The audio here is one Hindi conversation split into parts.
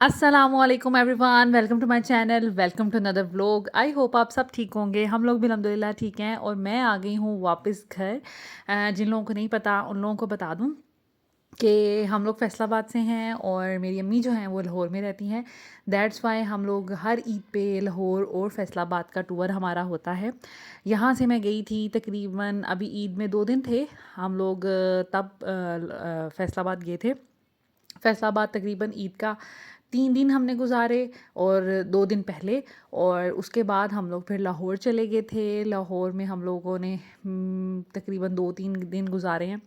अस्सलामुअलैकुम everyone, welcome to my channel, welcome to another vlog. I hope आप सब ठीक होंगे। हम लोग भी अल्हम्दुलिल्लाह ठीक हैं और मैं आ गई हूँ वापस घर। जिन लोगों को नहीं पता उन लोगों को बता दूँ कि हम लोग फैसलाबाद से हैं और मेरी अम्मी जो हैं वो लाहौर में रहती हैं। दैट्स वाई हम लोग हर ईद पे लाहौर और फैसलाबाद का टूर हमारा होता है। यहाँ से मैं गई थी तकरीबन, अभी ईद में 2 दिन थे हम लोग, तब फैसलाबाद गए थे। फैसलाबाद तकरीबन ईद का 3 दिन हमने गुजारे और 2 दिन पहले, और उसके बाद हम लोग फिर लाहौर चले गए थे। लाहौर में हम लोगों ने तकरीबन 2-3 दिन गुजारे हैं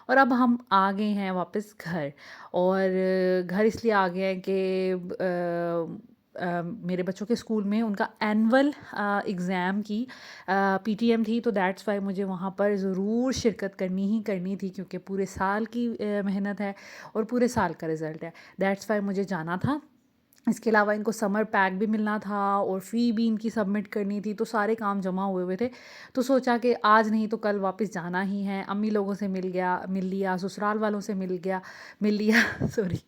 और अब हम आ गए हैं वापस घर। और घर इसलिए आ गए हैं कि मेरे बच्चों के स्कूल में उनका एनुअल एग्ज़ाम की पीटीएम थी, तो दैट्स वाई मुझे वहाँ पर ज़रूर शिरकत करनी ही करनी थी, क्योंकि पूरे साल की मेहनत है और पूरे साल का रिज़ल्ट है। दैट्स वाई मुझे जाना था। इसके अलावा इनको समर पैक भी मिलना था और फ़ी भी इनकी सबमिट करनी थी, तो सारे काम जमा हुए हुए थे। तो सोचा कि आज नहीं तो कल वापस जाना ही है। अम्मी लोगों से मिल लिया, ससुराल वालों से मिल लिया सॉरी।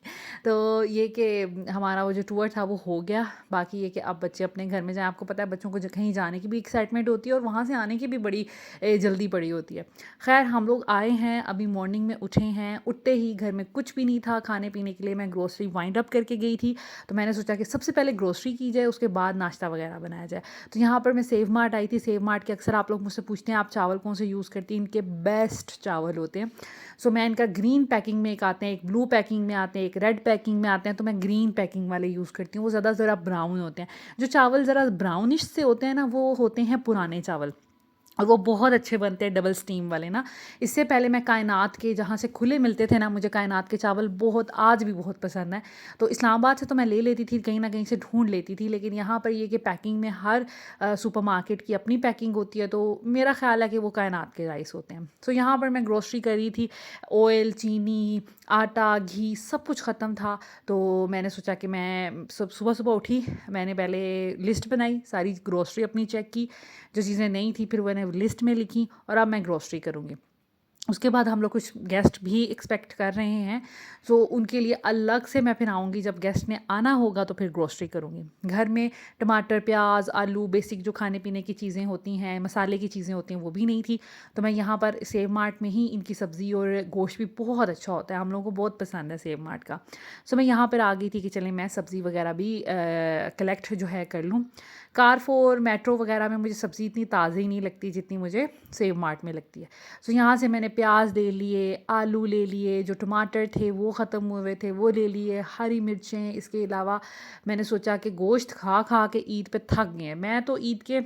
तो ये कि हमारा वो जो टूर था वो हो गया। बाकी ये कि अब बच्चे अपने घर में जाएँ। आपको पता है बच्चों को कहीं जाने की भी एक्साइटमेंट होती है और वहाँ से आने की भी बड़ी जल्दी पड़ी होती है। खैर हम लोग आए हैं, अभी मॉर्निंग में उठे हैं। उठते ही घर में कुछ भी नहीं था खाने पीने के लिए। मैं ग्रोसरी वाइंड अप करके गई थी, तो मैंने सोचा कि सबसे पहले ग्रोसरी की जाए, उसके बाद नाश्ता वगैरह बनाया जाए। तो यहाँ पर मैं सेव मार्ट आई थी। सेव मार्ट के अक्सर आप लोग मुझसे पूछते हैं आप चावल कौन से यूज़ करती हैं, इनके बेस्ट चावल होते हैं। सो मैं इनका ग्रीन पैकिंग में एक आते हैं, एक ब्लू पैकिंग में आते हैं, एक रेड पैकिंग में आते हैं, तो मैं ग्रीन पैकिंग वाले यूज़ करती हूँ। वो ज़रा ब्राउन होते हैं। जो चावल ज़रा ब्राउनिश से होते हैं ना, वो होते हैं पुराने चावल, और वो बहुत अच्छे बनते हैं डबल स्टीम वाले ना। इससे पहले मैं कायनात के, जहाँ से खुले मिलते थे ना, मुझे कायनात के चावल बहुत, आज भी बहुत पसंद है। तो इस्लामाबाद से तो मैं ले लेती थी, कहीं ना कहीं से ढूंढ लेती थी, लेकिन यहाँ पर ये कि पैकिंग में हर सुपरमार्केट की अपनी पैकिंग होती है, तो मेरा ख्याल है कि वो कायनात के राइस होते हैं। सो यहाँ पर मैं ग्रोसरी करी थी। ऑयल, चीनी, आटा, घी सब कुछ ख़त्म था। तो मैंने सोचा कि मैं सुबह सुबह उठी, मैंने पहले लिस्ट बनाई, सारी ग्रोसरी अपनी चेक की, जो चीज़ें नहीं थी फिर मैंने लिस्ट में लिखी, और अब मैं ग्रोसरी करूँगी। उसके बाद हम लोग कुछ गेस्ट भी एक्सपेक्ट कर रहे हैं, तो उनके लिए अलग से मैं फिर आऊँगी। जब गेस्ट ने आना होगा तो फिर ग्रोसरी करूँगी। घर में टमाटर, प्याज, आलू, बेसिक जो खाने पीने की चीज़ें होती हैं, मसाले की चीज़ें होती हैं, वो भी नहीं थी। तो मैं यहाँ पर सेव मार्ट में ही, इनकी सब्ज़ी और गोश्त भी बहुत अच्छा होता है, हम लोगों को बहुत पसंद है सेव मार्ट का। सो मैं यहाँ पर आ गई थी कि चलें मैं सब्ज़ी वगैरह भी कलेक्ट जो है कर लूँ। कारफोर, मेट्रो वगैरह में मुझे सब्ज़ी इतनी ताज़ी नहीं लगती जितनी मुझे सेव मार्ट में लगती है। सो यहाँ से मैंने प्याज ले लिए, आलू ले लिए, जो टमाटर थे वो ख़त्म हुए थे वो ले लिए, हरी मिर्चें। इसके अलावा मैंने सोचा कि गोश्त खा खा के ईद पे थक गए हैं। मैं तो ईद के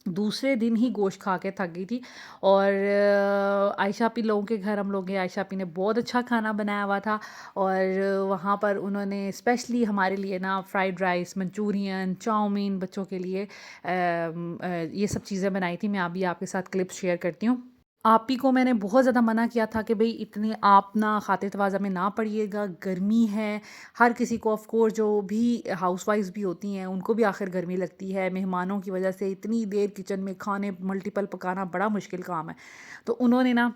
दूसरे दिन ही गोश्त खा के थक गई थी। और आयशा पी लोगों के घर हम लोग गए। आयशा पी ने बहुत अच्छा खाना बनाया हुआ था, और वहाँ पर उन्होंने स्पेशली हमारे लिए ना फ्राइड राइस, मंचूरियन, चाउमीन बच्चों के लिए ये सब चीज़ें बनाई थी। मैं अभी आपके साथ क्लिप्स शेयर करती हूँ। आप ही को मैंने बहुत ज़्यादा मना किया था कि भई इतनी आप ना खातिर तवाज़ा में ना पड़िएगा, गर्मी है। हर किसी को, ऑफ़ कोर्स जो भी हाउसवाइफ़्स भी होती हैं उनको भी आखिर गर्मी लगती है। मेहमानों की वजह से इतनी देर किचन में खाने मल्टीपल पकाना बड़ा मुश्किल काम है। तो उन्होंने ना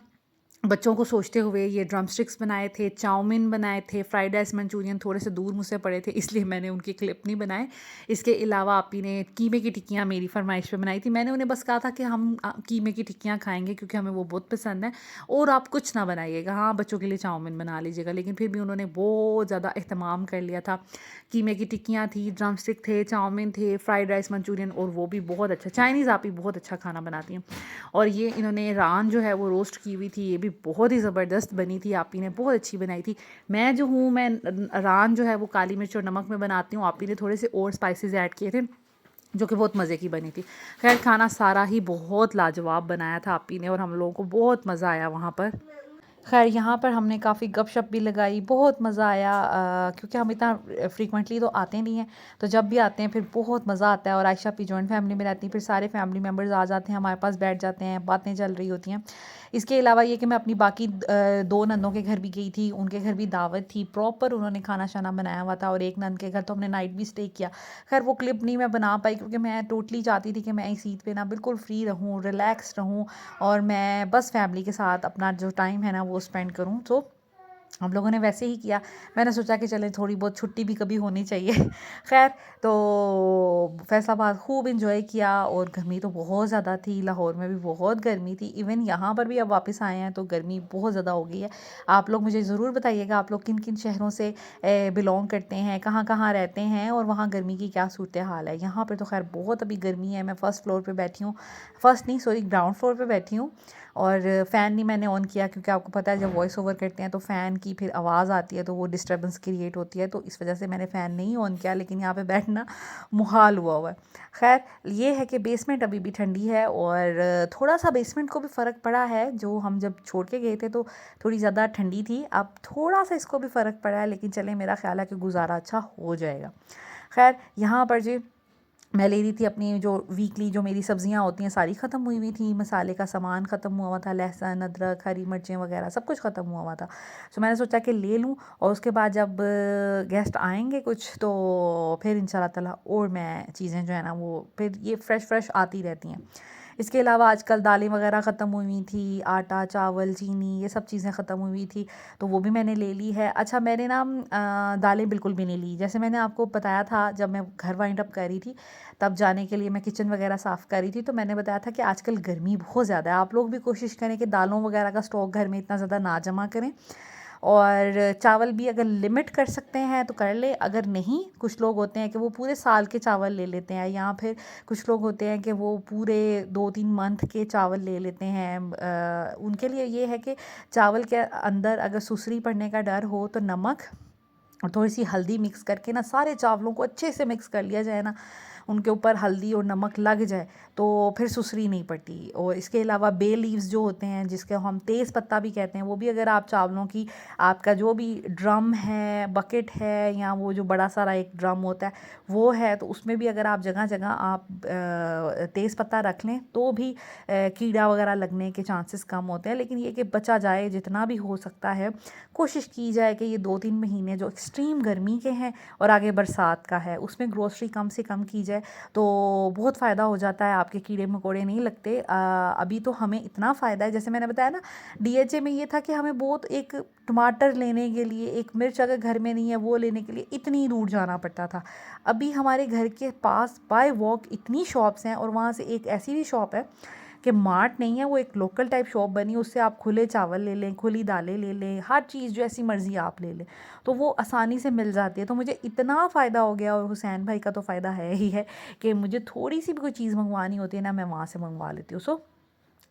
बच्चों को सोचते हुए ये ड्रम स्टिक्स बनाए थे, चाउमीन बनाए थे, फ्राइड राइस, मंचूरियन थोड़े से दूर मुझसे पड़े थे, इसलिए मैंने उनकी क्लिप नहीं बनाए। इसके अलावा आपी ने कीमे की टिक्कियाँ मेरी फरमाइश पे बनाई थी। मैंने उन्हें बस कहा था कि हम कीमे की टिक्कियाँ खाएंगे क्योंकि हमें वो बहुत पसंद है, और आप कुछ ना बनाइएगा, हाँ बच्चों के लिए चाउमीन बना लीजिएगा। लेकिन फिर भी उन्होंने बहुत ज़्यादा एहतमाम कर लिया था। कीमे की टिक्कियाँ थी, ड्रम स्टिक थे, चाउमीन थे, फ्राइड राइस, मंचूरियन, और वो भी बहुत अच्छा। चाइनीज़ आप ही बहुत अच्छा खाना बनाती हैं। और ये इन्होंने रान जो है वो रोस्ट की हुई थी, ये भी बहुत ही ज़बरदस्त बनी थी। आप ही ने बहुत अच्छी बनाई थी। मैं जो हूँ, मैं रान जो है वो काली मिर्च और नमक में बनाती हूँ। आप ही ने थोड़े से और स्पाइसेस ऐड किए थे, जो कि बहुत मज़े की बनी थी। खैर खाना सारा ही बहुत लाजवाब बनाया था आप ही ने, और हम लोगों को बहुत मज़ा आया वहाँ पर। खैर यहाँ पर हमने काफ़ी गपशप भी लगाई, बहुत मज़ा आया, क्योंकि हम इतना फ्रीक्वेंटली तो आते नहीं हैं, तो जब भी आते हैं फिर बहुत मज़ा आता है। और आयशा भी जॉइंट फैमिली में रहती हैं, फिर सारे फैमिली मेम्बर्स आ जाते हैं, हमारे पास बैठ जाते हैं, बातें चल रही होती हैं। इसके अलावा ये कि मैं अपनी बाकी 2 नंदों के घर भी गई थी, उनके घर भी दावत थी प्रॉपर, उन्होंने खाना शाना बनाया हुआ था, और एक नंद के घर तो हमने नाइट भी स्टे किया। खैर वो क्लिप नहीं मैं बना पाई, क्योंकि मैं टोटली चाहती थी कि मैं इस ईद पे ना बिल्कुल फ्री रहूँ, रिलैक्स रहूँ, और मैं बस फैमिली के साथ अपना जो टाइम है ना वो स्पेंड करूँ। तो हम लोगों ने वैसे ही किया। मैंने सोचा कि चलें थोड़ी बहुत छुट्टी भी कभी होनी चाहिए। ख़ैर, तो फैसलाबाद खूब एंजॉय किया और गर्मी तो बहुत ज़्यादा थी, लाहौर में भी बहुत गर्मी थी। इवन यहाँ पर भी अब वापस आए हैं तो गर्मी बहुत ज़्यादा हो गई है। आप लोग मुझे ज़रूर बताइएगा आप लोग किन किन शहरों से बिलोंग करते हैं, कहाँ कहाँ रहते हैं और वहाँ गर्मी की क्या सूरत हाल है। यहाँ पर तो खैर बहुत अभी गर्मी है। मैं फ़र्स्ट फ्लोर पर बैठी हूँ, फ़र्स्ट नहीं सॉरी ग्राउंड फ्लोर पर बैठी हूँ और फ़ैन नहीं मैंने ऑन किया क्योंकि आपको पता है जब वॉइस ओवर करते हैं तो फ़ैन की फिर आवाज़ आती है तो वो डिस्टर्बेंस क्रिएट होती है, तो इस वजह से मैंने फ़ैन नहीं ऑन किया। लेकिन यहाँ पे बैठना मुहाल हुआ है। खैर, ये है कि बेसमेंट अभी भी ठंडी है और थोड़ा सा बेसमेंट को भी फ़र्क पड़ा है। जो हम जब छोड़ के गए थे तो थोड़ी ज़्यादा ठंडी थी, अब थोड़ा सा इसको भी फ़र्क पड़ा है, लेकिन चले मेरा ख्याल है कि गुजारा अच्छा हो जाएगा। खैर, यहाँ पर जी मैं ले रही थी अपनी जो वीकली जो मेरी सब्जियां होती हैं सारी ख़त्म हुई हुई थी, मसाले का सामान ख़त्म हुआ था, लहसुन अदरक हरी मिर्चें वगैरह सब कुछ ख़त्म हुआ था। तो मैंने सोचा कि ले लूँ और उसके बाद जब गेस्ट आएंगे कुछ तो फिर इंशाल्लाह ताला और मैं चीज़ें जो है ना वो फिर ये फ़्रेश आती रहती हैं। इसके अलावा आजकल दालें वगैरह ख़त्म हुई थी, आटा चावल चीनी ये सब चीज़ें ख़त्म हुई थी, तो वो भी मैंने ले ली है। अच्छा, मैंने ना दालें बिल्कुल भी नहीं ली। जैसे मैंने आपको बताया था जब मैं घर वाइंड अप कर रही थी तब जाने के लिए मैं किचन वगैरह साफ़ कर रही थी, तो मैंने बताया था कि आजकल गर्मी बहुत ज़्यादा है। आप लोग भी कोशिश करें कि दालों वगैरह का स्टॉक घर में इतना ज़्यादा ना जमा करें और चावल भी अगर लिमिट कर सकते हैं तो कर ले, अगर नहीं कुछ लोग होते हैं कि वो पूरे साल के चावल ले लेते हैं या फिर कुछ लोग होते हैं कि वो पूरे 2-3 मंथ के चावल ले लेते हैं। उनके लिए ये है कि चावल के अंदर अगर सुसरी पड़ने का डर हो तो नमक और थोड़ी सी हल्दी मिक्स करके ना सारे चावलों को अच्छे से मिक्स कर लिया जाए ना, उनके ऊपर हल्दी और नमक लग जाए तो फिर सुसरी नहीं पड़ती। और इसके अलावा बे लीव्स जो होते हैं जिसके हम तेज़ पत्ता भी कहते हैं, वो भी अगर आप चावलों की आपका जो भी ड्रम है बकेट है या वो जो बड़ा सारा एक ड्रम होता है वो है तो उसमें भी अगर आप जगह जगह आप तेज़ पत्ता रख लें तो भी कीड़ा वगैरह लगने के चांसेस कम होते हैं। लेकिन ये कि बचा जाए जितना भी हो सकता है, कोशिश की जाए कि ये 2-3 महीने जो एक्सट्रीम गर्मी के हैं और आगे बरसात का है उसमें ग्रोसरी कम से कम की जाए तो बहुत फ़ायदा हो जाता है, आपके कीड़े मकोड़े नहीं लगते। अभी तो हमें इतना फ़ायदा है, जैसे मैंने बताया ना डीएचए में ये था कि हमें बहुत एक टमाटर लेने के लिए एक मिर्च अगर घर में नहीं है वो लेने के लिए इतनी दूर जाना पड़ता था। अभी हमारे घर के पास बाय वॉक इतनी शॉप्स हैं और वहाँ से एक ऐसी भी शॉप है कि मार्ट नहीं है, वो एक लोकल टाइप शॉप बनी, उससे आप खुले चावल ले लें, खुली दालें ले लें, हर चीज़ जो ऐसी मर्ज़ी आप ले लें तो वो आसानी से मिल जाती है। तो मुझे इतना फ़ायदा हो गया और हुसैन भाई का तो फ़ायदा है ही है कि मुझे थोड़ी सी भी कोई चीज़ मंगवानी होती है ना मैं वहाँ से मंगवा लेती हूँ। सो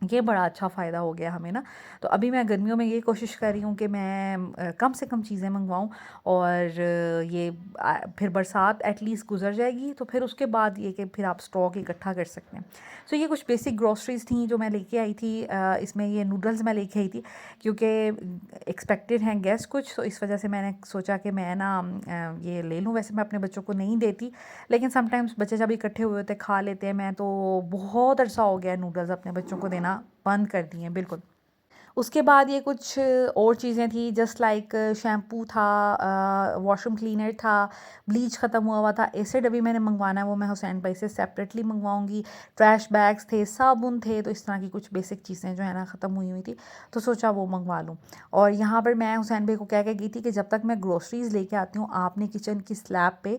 ये बड़ा अच्छा फ़ायदा हो गया हमें ना। तो अभी मैं गर्मियों में ये कोशिश कर रही हूँ कि मैं कम से कम चीज़ें मंगवाऊँ और ये फिर बरसात एटलीस्ट गुजर जाएगी तो फिर उसके बाद ये कि फिर आप स्टॉक इकट्ठा कर सकते हैं। सो ये कुछ बेसिक ग्रॉसरीज़ थी जो मैं लेके आई थी। इसमें ये नूडल्स मैं लेके आई थी क्योंकि एक्सपेक्टेड हैं गेस्ट कुछ, तो इस वजह से मैंने सोचा कि मैं ना ये ले लूँ। वैसे मैं अपने बच्चों को नहीं देती लेकिन समटाइम्स बच्चे जब इकट्ठे हुए होते खा लेते हैं। मैं तो बहुत अरसा हो गया नूडल्स अपने बच्चों को देना बंद कर दिए हैं बिल्कुल। उसके बाद ये कुछ और चीज़ें थी जस्ट लाइक शैम्पू था, वॉशरूम क्लीनर था, ब्लीच ख़त्म हुआ था, एसिड अभी मैंने मंगवाना है वो मैं हुसैन भाई से सेपरेटली मंगवाऊंगी, ट्रैश बैग्स थे, साबुन थे, तो इस तरह की कुछ बेसिक चीज़ें जो है ना ख़त्म हुई हुई थी तो सोचा वो मंगवा लूँ। और यहाँ पर मैं हुसैन भाई को कह के गई थी कि जब तक मैं ग्रोसरीज़ लेके आती हूँ आपने किचन की स्लैब पे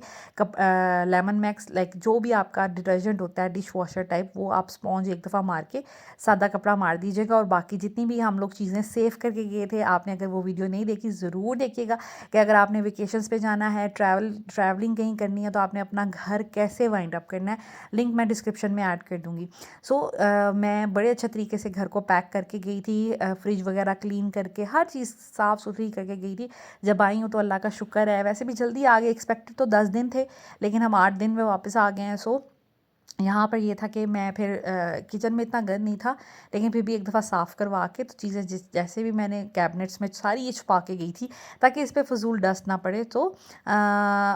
लेमन मैक्स लाइक जो भी आपका डिटर्जेंट होता है डिश वॉशर टाइप वो आप स्पॉन्ज एक दफ़ा मार के सादा कपड़ा मार दीजिएगा। और बाकी जितनी भी हम लोग चीज़ें सेव करके गए थे, आपने अगर वो वीडियो नहीं देखी ज़रूर देखिएगा कि अगर आपने वेकेशंस पे जाना है, ट्रैवलिंग कहीं करनी है तो आपने अपना घर कैसे वाइंड अप करना है, लिंक मैं डिस्क्रिप्शन में ऐड कर दूँगी। सो मैं बड़े अच्छे तरीके से घर को पैक करके गई थी, फ्रिज वगैरह क्लीन करके हर चीज़ साफ़ सुथरी करके गई थी। जब आई हूँ तो अल्लाह का शुक्र है, वैसे भी जल्दी आ गए, एक्सपेक्टेड तो 10 दिन थे लेकिन हम 8 दिन में वापस आ गए हैं। सो यहाँ पर ये था कि मैं फिर किचन में इतना गंद नहीं था लेकिन फिर भी एक दफ़ा साफ़ करवा के तो चीज़ें जैसे भी मैंने कैबिनेट्स में सारी ये छुपा के गई थी ताकि इस पर फजूल डस्ट ना पड़े। तो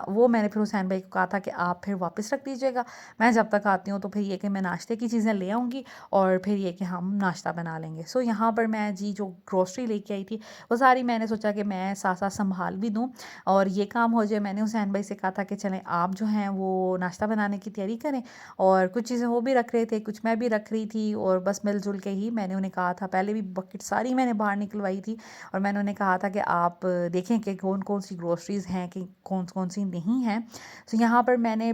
वो मैंने फिर हुसैन भाई को कहा था कि आप फिर वापस रख दीजिएगा, मैं जब तक आती हूँ तो फिर ये कि मैं नाश्ते की चीज़ें ले आऊँगी और फिर ये कि हम नाश्ता बना लेंगे। सो यहाँ पर मैं जी जो ग्रोसरी लेके आई थी वो सारी मैंने सोचा कि मैं साथ साथ संभाल भी दूँ और ये काम हो जाए। मैंने हुसैन भाई से कहा था कि चलें आप जो हैं वो नाश्ता बनाने की तैयारी करें और कुछ चीज़ें वो भी रख रहे थे, कुछ मैं भी रख रही थी और बस मिलजुल के ही मैंने उन्हें कहा था, पहले भी बकेट सारी मैंने बाहर निकलवाई थी और मैंने उन्हें कहा था कि आप देखें कि कौन कौन सी ग्रोसरीज़ हैं कि कौन कौन सी नहीं हैं। तो यहाँ पर मैंने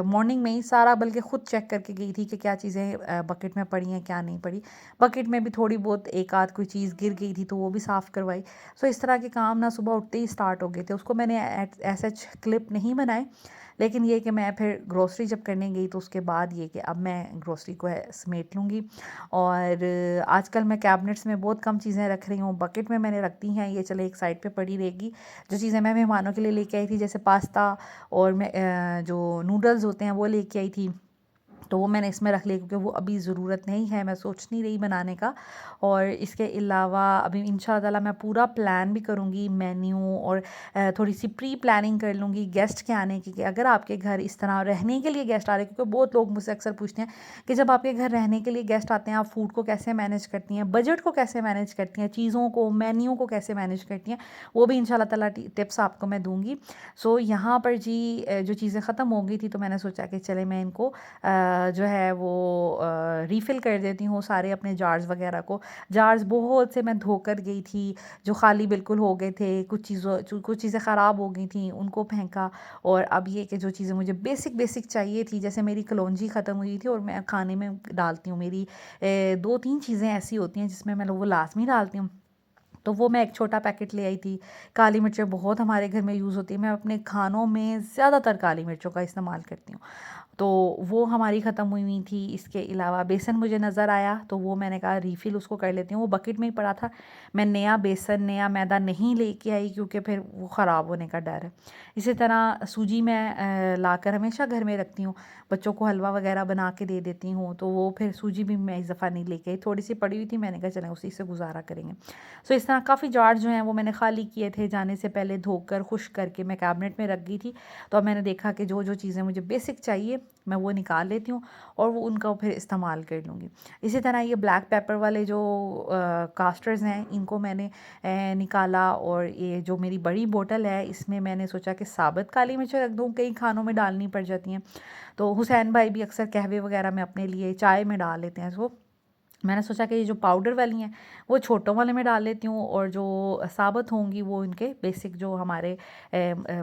मॉर्निंग में ही सारा बल्कि ख़ुद चेक करके गई थी कि क्या चीज़ें बकेट में पड़ी हैं क्या नहीं पड़ी। बकेट में भी थोड़ी बहुत एक आध कोई चीज़ गिर गई थी तो वो भी साफ़ करवाई। सो इस तरह के काम ना सुबह उठते ही स्टार्ट हो गए थे। उसको मैंने ऐसे क्लिप नहीं बनाए, लेकिन ये कि मैं फिर ग्रोसरी जब करने गई तो उसके बाद ये कि अब मैं ग्रोसरी को समेट लूँगी। और आजकल मैं कैबिनेट्स में बहुत कम चीज़ें रख रही हूँ, बकेट में मैंने रखती हैं, ये चले एक साइड पे पड़ी रहेगी। जो चीज़ें मैं मेहमानों के लिए लेके आई थी जैसे पास्ता और मैं जो नूडल्स होते हैं वो लेके आई थी, तो वो मैंने इसमें रख लिया क्योंकि वो अभी ज़रूरत नहीं है, मैं सोच नहीं रही बनाने का। और इसके अलावा अभी इंशाअल्लाह ताला मैं पूरा प्लान भी करूँगी मेन्यू और थोड़ी सी प्री प्लानिंग कर लूँगी गेस्ट के आने की, कि अगर आपके घर इस तरह रहने के लिए गेस्ट आ रहे हैं, क्योंकि बहुत लोग मुझसे अक्सर पूछते हैं कि जब आपके घर रहने के लिए गेस्ट आते हैं आप फूड को कैसे मैनेज करती हैं, बजट को कैसे मैनेज करती हैं, चीज़ों को मेन्यू को कैसे मैनेज करती हैं, वो भी इंशाअल्लाह ताला टिप्स आपको मैं दूँगी। सो यहाँ पर जी जो चीज़ें ख़त्म हो गई थी तो मैंने सोचा कि चले मैं इनको जो है वो रीफ़िल कर देती हूँ सारे अपने जार्स वगैरह को। जार्स बहुत से मैं धोकर गई थी जो खाली बिल्कुल हो गए थे, कुछ चीज़ें ख़राब हो गई थी उनको फेंका। और अब ये कि जो चीज़ें मुझे बेसिक चाहिए थी, जैसे मेरी कलौंजी ख़त्म हुई थी और मैं खाने में डालती हूँ, मेरी 2-3 चीज़ें ऐसी होती हैं जिसमें मैं वो लाज़मी डालती हूँ, तो वो मैं एक छोटा पैकेट ले आई थी। काली मिर्चें बहुत हमारे घर में यूज़ होती है, मैं अपने खानों में ज़्यादातर काली मिर्चों का इस्तेमाल करती हूँ, तो वो हमारी ख़त्म हुई थी। इसके अलावा बेसन मुझे नज़र आया तो वो मैंने कहा रीफ़िल उसको कर लेती हूँ, वो बकेट में ही पड़ा था। मैं नया बेसन नया मैदा नहीं लेके आई क्योंकि फिर वो ख़राब होने का डर है। इसी तरह सूजी मैं लाकर हमेशा घर में रखती हूँ, बच्चों को हलवा वगैरह बना के दे देती हूँ, तो वो फिर सूजी भी मैं इस दफ़ा नहीं लेके आई, थोड़ी सी पड़ी हुई थी, मैंने कहा चलें उसी से गुजारा करेंगे। सो इस तरह काफ़ी जार जो हैं वो मैंने खाली किए थे, जाने से पहले धोकर खुश्क करके मैं कैबिनेट में रख गई थी। तो अब मैंने देखा कि जो चीज़ें मुझे बेसिक चाहिए मैं वो निकाल लेती हूँ और वो उनका फिर इस्तेमाल कर लूँगी। इसी तरह ये ब्लैक पेपर वाले जो कास्टर्स हैं इनको मैंने निकाला, और ये जो मेरी बड़ी बोतल है इसमें मैंने सोचा कि साबित काली मिर्च रख दूँ, कई खानों में डालनी पड़ जाती हैं। तो हुसैन भाई भी अक्सर कहवे वगैरह में अपने लिए चाय में डाल लेते हैं, सो मैंने सोचा कि ये जो पाउडर वाली हैं वो छोटों वाले में डाल लेती हूँ, और जो साबुत होंगी वो इनके बेसिक जो हमारे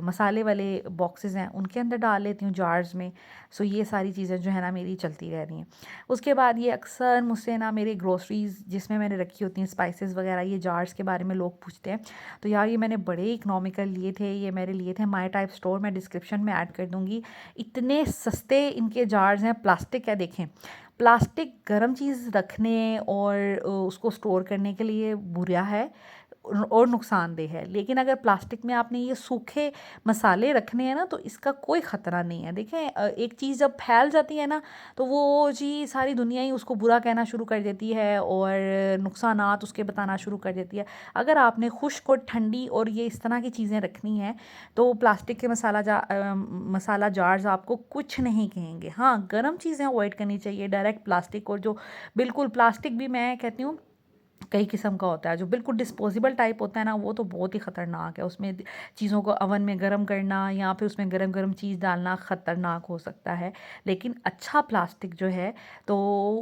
मसाले वाले बॉक्सेस हैं उनके अंदर डाल लेती हूँ, जार्स में। सो ये सारी चीज़ें जो है ना मेरी चलती रह रही हैं। उसके बाद ये अक्सर मुझसे ना मेरे ग्रोसरीज़ जिसमें मैंने रखी होती हैं स्पाइसेस वगैरह, ये जार्स के बारे में लोग पूछते हैं। तो यार ये मैंने बड़े इकनॉमिकल लिए थे, ये मेरे लिए थे माई टाइप स्टोर, मैं डिस्क्रिप्शन में ऐड कर दूँगी। इतने सस्ते इनके जार्स हैं, प्लास्टिक है, देखें प्लास्टिक गर्म चीज़ रखने और उसको स्टोर करने के लिए बुरा है और नुकसानदेह है, लेकिन अगर प्लास्टिक में आपने ये सूखे मसाले रखने हैं ना तो इसका कोई ख़तरा नहीं है। देखें एक चीज़ जब फैल जाती है ना तो वो जी सारी दुनिया ही उसको बुरा कहना शुरू कर देती है और नुकसानात उसके बताना शुरू कर देती है। अगर आपने खुश्क और ठंडी और ये इस तरह की चीज़ें रखनी हैं तो प्लास्टिक के मसाला जार्स आपको कुछ नहीं कहेंगे। हाँ, गर्म चीज़ें अवॉइड करनी चाहिए, डायरेक्ट प्लास्टिक, और जो बिल्कुल प्लास्टिक भी मैं कहती हूँ कई किस्म का होता है, जो बिल्कुल डिस्पोजेबल टाइप होता है ना वो तो बहुत ही ख़तरनाक है, उसमें चीज़ों को अवन में गर्म करना या फिर उसमें गरम गरम चीज़ डालना ख़तरनाक हो सकता है। लेकिन अच्छा प्लास्टिक जो है तो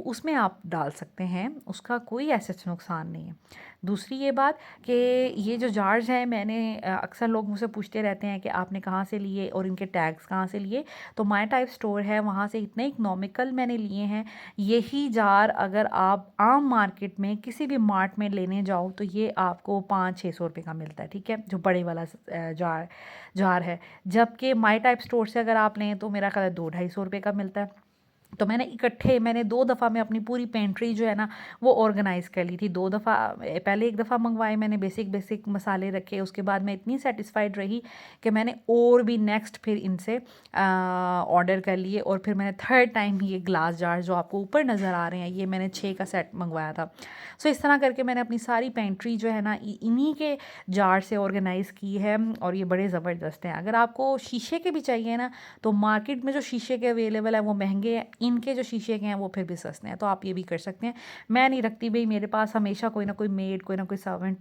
उसमें आप डाल सकते हैं, उसका कोई ऐसा नुकसान नहीं है। दूसरी ये बात कि ये जो जार्स हैं मैंने अक्सर लोग मुझसे पूछते रहते हैं कि आपने कहाँ से लिए और इनके टैग्स कहाँ से लिए, तो माई टाइप स्टोर है वहाँ से इतने इकनॉमिकल मैंने लिए हैं। यही जार अगर आप आम मार्केट में किसी भी मार्ट में लेने जाओ तो ये आपको 500-600 रुपये का मिलता है, ठीक है, जो बड़े वाला जार है। जबकि माई टाइप स्टोर से अगर आप लें तो मेरा ख्याल है 200-250 रुपये का मिलता है। तो मैंने 2 दफ़ा में अपनी पूरी पेंट्री जो है ना वो ऑर्गेनाइज़ कर ली थी। 2 दफ़ा पहले 1 दफ़ा मंगवाए मैंने, बेसिक मसाले रखे, उसके बाद मैं इतनी सेटिस्फाइड रही कि मैंने और भी नेक्स्ट फिर इनसे ऑर्डर कर लिए, और फिर मैंने थर्ड टाइम ये ग्लास जार जो आपको ऊपर नज़र आ रहे हैं ये मैंने 6 का सेट मंगवाया था। सो इस तरह करके मैंने अपनी सारी पेंट्री जो है ना इन्हीं के जार से ऑर्गेनाइज़ की है, और ये बड़े ज़बरदस्त हैं। अगर आपको शीशे के भी चाहिए ना तो मार्केट में जो शीशे के अवेलेबल है वो महंगे हैं, इनके जो शीशे के हैं वो फिर भी सस्ते हैं, तो आप ये भी कर सकते हैं। मैं नहीं रखती भाई, मेरे पास हमेशा कोई ना कोई मेड कोई ना कोई सर्वेंट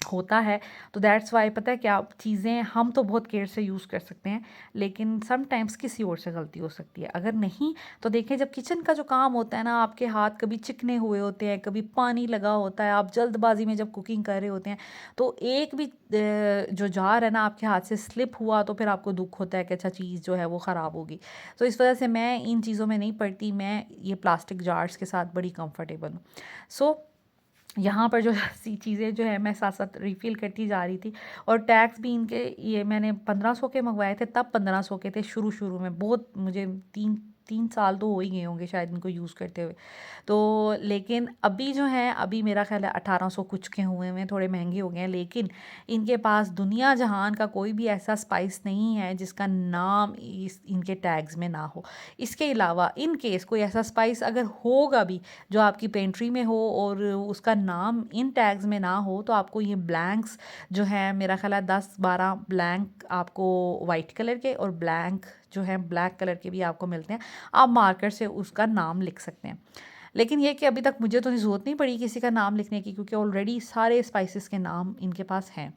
होता है। तो दैट्स वाई पता है क्या, चीज़ें हम तो बहुत केयर से यूज़ कर सकते हैं, लेकिन समटाइम्स किसी और से गलती हो सकती है। अगर नहीं तो देखें, जब किचन का जो काम होता है ना, आपके हाथ कभी चिकने हुए होते हैं, कभी पानी लगा होता है, आप जल्दबाजी में जब कुकिंग कर रहे होते हैं, तो एक भी जो जार है ना आपके हाथ से स्लिप हुआ तो फिर आपको दुख होता है कि अच्छा चीज़ जो है वो ख़राब होगी। तो इस वजह से मैं इन चीज़ों में नहीं पड़ती, मैं ये प्लास्टिक जार्स के साथ बड़ी कंफर्टेबल हूँ। सो यहाँ पर जो सी चीज़ें जो है मैं साथ साथ रिफ़िल करती जा रही थी। और टैग्स भी इनके, ये मैंने 1500 के मंगवाए थे, तब 1500 के थे शुरू में। बहुत मुझे तीन तीन साल तो हो ही गए होंगे शायद इनको यूज़ करते हुए। तो लेकिन अभी जो है, अभी मेरा ख्याल है 1800 कुछ के हुए हैं, थोड़े महंगे हो गए हैं। लेकिन इनके पास दुनिया जहान का कोई भी ऐसा स्पाइस नहीं है जिसका नाम इस इनके टैग्स में ना हो। इसके अलावा इन केस कोई ऐसा स्पाइस अगर होगा भी जो आपकी पेंट्री में हो और उसका नाम इन टैग्स में ना हो, तो आपको ये ब्लैंक्स जो है, मेरा ख्याल है 10-12 ब्लैंक आपको वाइट कलर के और ब्लैंक जो है ब्लैक कलर के भी आपको मिलते हैं। आप मार्कर से उसका नाम लिख सकते हैं। लेकिन ये कि अभी तक मुझे तो ज़रूरत नहीं पड़ी किसी का नाम लिखने की, क्योंकि ऑलरेडी सारे स्पाइसेस के नाम इनके पास हैं।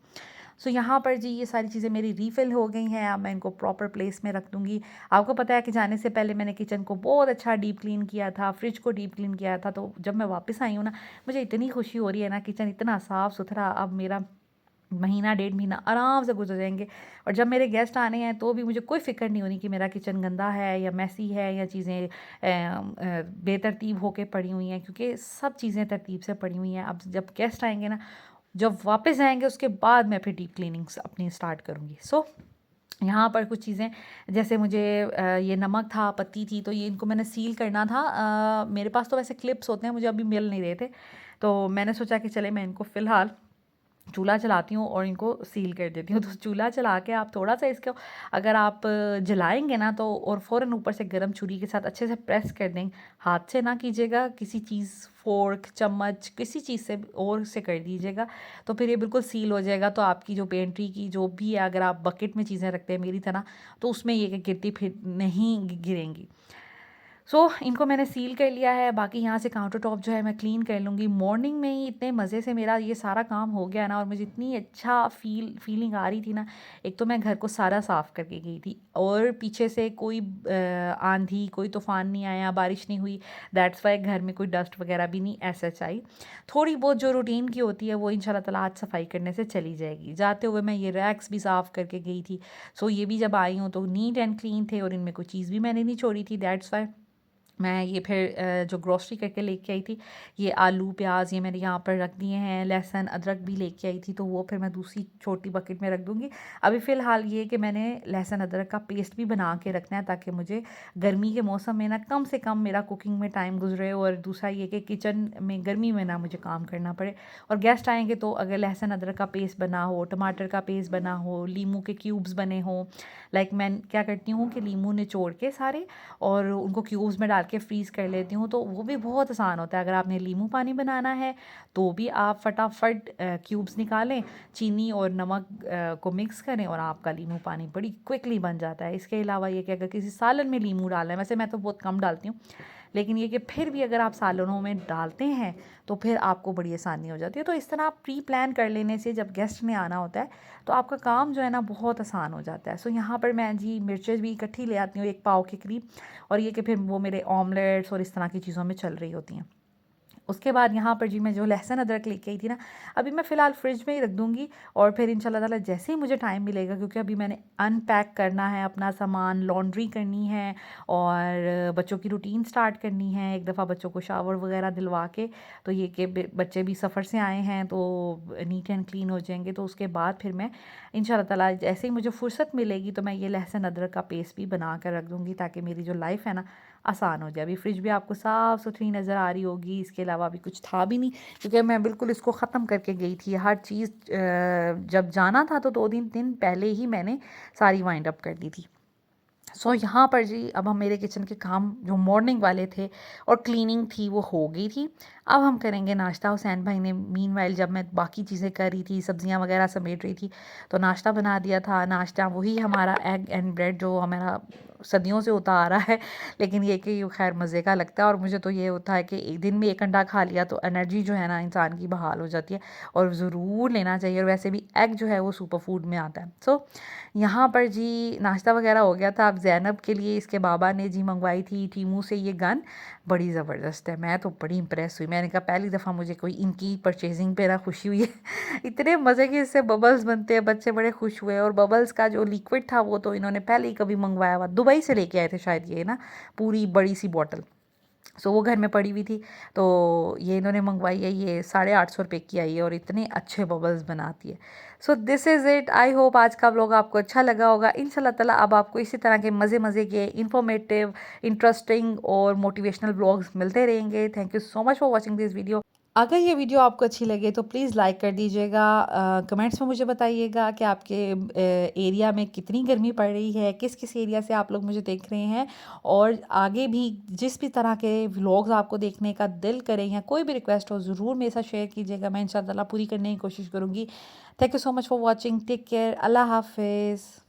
सो यहाँ पर जी ये सारी चीज़ें मेरी रीफ़िल हो गई हैं। अब मैं इनको प्रॉपर प्लेस में रख दूँगी। आपको पता है कि जाने से पहले मैंने किचन को बहुत अच्छा डीप क्लीन किया था, फ्रिज को डीप क्लीन किया था। तो जब मैं वापस आई हूँ ना, मुझे इतनी खुशी हो रही है ना, किचन इतना साफ़ सुथरा। अब मेरा महीना 1.5 महीना आराम से गुजर जाएंगे। और जब मेरे गेस्ट आने हैं तो भी मुझे कोई फ़िक्र नहीं होनी कि मेरा किचन गंदा है या मैसी है या चीज़ें बेतरतीब होके पड़ी हुई हैं, क्योंकि सब चीज़ें तरतीब से पड़ी हुई हैं। अब जब गेस्ट आएंगे ना, जब वापस आएंगे उसके बाद मैं फिर डीप क्लीनिंग्स अपनी स्टार्ट करूँगी। सो यहाँ पर कुछ चीज़ें, जैसे मुझे ये नमक था, पत्ती थी, तो ये इनको मैंने सील करना था। मेरे पास तो वैसे क्लिप्स होते हैं, मुझे अभी मिल नहीं रहे थे। तो मैंने सोचा कि चले मैं इनको फ़िलहाल चूल्हा चलाती हूँ और इनको सील कर देती हूँ। तो चूल्हा चला के आप थोड़ा-सा इसको अगर आप जलाएँगे ना, तो और फ़ौरन ऊपर से गरम छुरी के साथ अच्छे से प्रेस कर दें। हाथ से ना कीजिएगा, किसी चीज़ फ़ोर्क, चम्मच किसी चीज़ से और से कर दीजिएगा, तो फिर ये बिल्कुल सील हो जाएगा। तो आपकी जो पेंट्री की जो भी है, अगर आप बकेट में चीज़ें रखते हैं मेरी तरह, तो उसमें ये गिरती फिर नहीं गिरेंगी। इनको मैंने सील कर लिया है। बाकी यहाँ से काउंटर टॉप जो है मैं क्लीन कर लूँगी। मॉर्निंग में ही इतने मज़े से मेरा ये सारा काम हो गया ना, और मुझे इतनी अच्छा फीलिंग आ रही थी ना। एक तो मैं घर को सारा साफ़ करके गई थी, और पीछे से कोई आंधी, कोई तूफ़ान नहीं आया, बारिश नहीं हुई। दैट्स वाई घर में कोई डस्ट वगैरह भी नहीं ऐसा आई। थोड़ी बहुत जो रूटीन की होती है वो इंशाल्लाह ताला आज सफाई करने से चली जाएगी। जाते हुए मैं ये रैक्स भी साफ़ करके गई थी। ये भी जब आई हूँ तो नीट एंड क्लीन थे, और इनमें कोई चीज़ भी मैंने नहीं छोड़ी थी। दैट्स वाई मैं ये फिर जो ग्रॉसरी करके लेके आई थी, ये आलू प्याज ये मैंने यहाँ पर रख दिए हैं। लहसुन अदरक भी लेके आई थी, तो वो फिर मैं दूसरी छोटी बकेट में रख दूँगी। अभी फ़िलहाल ये कि मैंने लहसुन अदरक का पेस्ट भी बना के रखना है, ताकि मुझे गर्मी के मौसम में ना कम से कम मेरा कुकिंग में टाइम गुजरे, और दूसरा ये कि किचन में गर्मी में ना मुझे काम करना पड़े। और गेस्ट आएंगे तो अगर लहसुन अदरक का पेस्ट बना हो, टमाटर का पेस्ट बना हो, लीमू के क्यूब्स बने हों, लाइक मैं क्या करती हूँ कि लीमू निचोड़ के सारे और उनको क्यूब्स में डाल के फ्रीज़ कर लेती हूँ, तो वो भी बहुत आसान होता है। अगर आपने लीमू पानी बनाना है तो भी आप फटाफट क्यूब्स निकालें, चीनी और नमक को मिक्स करें, और आपका लीमू पानी बड़ी क्विकली बन जाता है। इसके अलावा ये कि अगर किसी सालन में लीमू डालना है, वैसे मैं तो बहुत कम डालती हूँ, लेकिन ये कि फिर भी अगर आप सालनों में डालते हैं तो फिर आपको बड़ी आसानी हो जाती है। तो इस तरह आप प्री प्लान कर लेने से जब गेस्ट ने आना होता है तो आपका काम जो है ना बहुत आसान हो जाता है। यहाँ पर मैं जी मिर्चें भी इकट्ठी ले आती हूँ 1 पाव के करीब, और ये कि फिर वो मेरे ऑमलेट्स और इस तरह की चीज़ों में चल रही होती हैं। उसके बाद यहाँ पर जी मैं जो लहसुन अदरक लेके आई थी ना, अभी मैं फ़िलहाल फ्रिज में ही रख दूँगी, और फिर इंशाल्लाह ताला जैसे ही मुझे टाइम मिलेगा, क्योंकि अभी मैंने अनपैक करना है अपना सामान, लॉन्ड्री करनी है और बच्चों की रूटीन स्टार्ट करनी है। एक दफ़ा बच्चों को शावर वगैरह दिलवा के, तो ये कि बच्चे भी सफ़र से आए हैं तो नीट एंड क्लीन हो जाएंगे। तो उसके बाद फिर मैं इंशाल्लाह ताला जैसे ही मुझे फ़ुर्सत मिलेगी तो मैं ये लहसुन अदरक का पेस्ट भी बना कर रख दूँगी, ताकि मेरी जो लाइफ़ है ना आसान हो जाए। अभी फ्रिज भी आपको साफ़ सुथरी नज़र आ रही होगी। इसके अलावा अभी कुछ था भी नहीं, क्योंकि मैं बिल्कुल इसको ख़त्म करके गई थी। हर चीज़ जब जाना था तो 2 दिन पहले ही मैंने सारी वाइंड अप कर दी थी। यहाँ पर जी अब हम मेरे किचन के काम जो मॉर्निंग वाले थे और क्लीनिंग थी वो हो गई थी। अब हम करेंगे नाश्ता। हुसैन भाई ने मीनवाइल जब मैं बाकी चीज़ें कर रही थी, सब्जियां वगैरह समेट रही थी, तो नाश्ता बना दिया था। नाश्ता वही हमारा एग एंड ब्रेड जो हमारा सदियों से होता आ रहा है, लेकिन ये कि खैर मज़े का लगता है। और मुझे तो ये होता है कि एक दिन में एक अंडा खा लिया तो एनर्जी जो है ना इंसान की बहाल हो जाती है, और ज़रूर लेना चाहिए। और वैसे भी एग जो है वो सुपर फूड में आता है। यहाँ पर जी नाश्ता वगैरह हो गया था। अब ज़ैनब के लिए इसके बाबा ने जी मंगवाई थी टीमू से ये गन, बड़ी ज़बरदस्त है। मैं तो बड़ी इम्प्रेस हुई। मैंने कहा पहली दफ़ा मुझे कोई इनकी परचेजिंग पे ना खुशी हुई है। इतने मज़े के इससे बबल्स बनते हैं, बच्चे बड़े खुश हुए। और बबल्स का जो लिक्विड था वो तो इन्होंने पहले ही कभी मंगवाया हुआ, दुबई से लेके आए थे शायद ये ना, पूरी बड़ी सी बॉटल। वो घर में पड़ी हुई थी, तो ये इन्होंने मंगवाई है। ये 850 रुपये की आई है और इतने अच्छे बबल्स बनाती है। This is it. I hope आज का व्लॉग आपको अच्छा लगा होगा। इंशाल्लाह ताला अब आपको इसी तरह के मज़े मज़े के इंफॉर्मेटिव, इंटरेस्टिंग और मोटिवेशनल व्लॉग्स मिलते रहेंगे। Thank you so much for watching this video. अगर ये वीडियो आपको अच्छी लगे तो प्लीज़ लाइक कर दीजिएगा। कमेंट्स में मुझे बताइएगा कि आपके एरिया में कितनी गर्मी पड़ रही है, किस किस एरिया से आप लोग मुझे देख रहे हैं। और आगे भी जिस भी तरह के व्लॉग्स आपको देखने का दिल करें या कोई भी रिक्वेस्ट हो, ज़रूर मेरे साथ शेयर कीजिएगा। मैं इंशाल्लाह पूरी करने की कोशिश करूँगी। Thank you so much for watching. Take care. अल्लाह हाफिज़।